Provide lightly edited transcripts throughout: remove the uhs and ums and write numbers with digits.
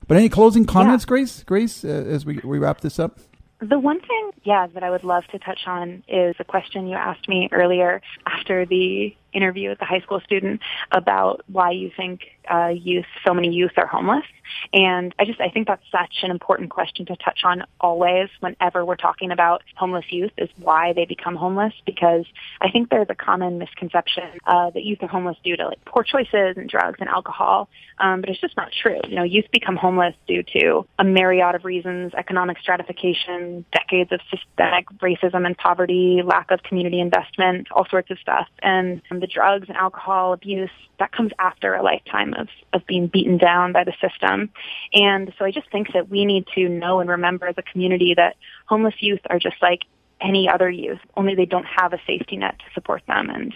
But any closing comments, Grace, as we wrap this up? The one thing, that I would love to touch on is a question you asked me earlier after the interview with the high school student about why you think so many youth are homeless. And I think that's such an important question to touch on always whenever we're talking about homeless youth, is why they become homeless, because I think there's a common misconception that youth are homeless due to poor choices and drugs and alcohol, but it's just not true. Youth become homeless due to a myriad of reasons: economic stratification, decades of systemic racism and poverty, lack of community investment, all sorts of stuff. And the drugs and alcohol abuse, that comes after a lifetime of being beaten down by the system. And so I just think that we need to know and remember as a community that homeless youth are just like any other youth, only they don't have a safety net to support them. And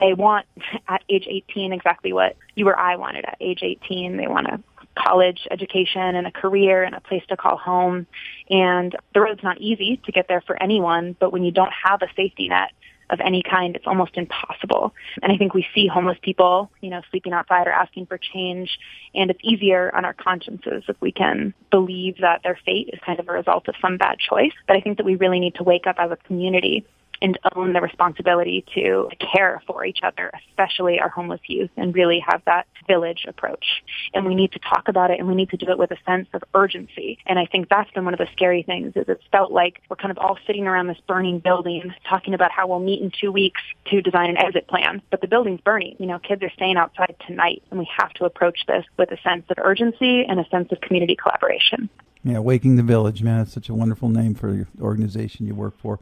they want, at age 18, exactly what you or I wanted at age 18. They want a college education and a career and a place to call home. And the road's not easy to get there for anyone, but when you don't have a safety net of any kind, it's almost impossible. And I think we see homeless people, sleeping outside or asking for change, and it's easier on our consciences if we can believe that their fate is kind of a result of some bad choice. But I think that we really need to wake up as a community and own the responsibility to care for each other, especially our homeless youth, and really have that village approach. And we need to talk about it, and we need to do it with a sense of urgency. And I think that's been one of the scary things, is it's felt like we're kind of all sitting around this burning building talking about how we'll meet in 2 weeks to design an exit plan. But the building's burning. Kids are staying outside tonight, and we have to approach this with a sense of urgency and a sense of community collaboration. Yeah, Waking the Village, man. It's such a wonderful name for the organization you work for.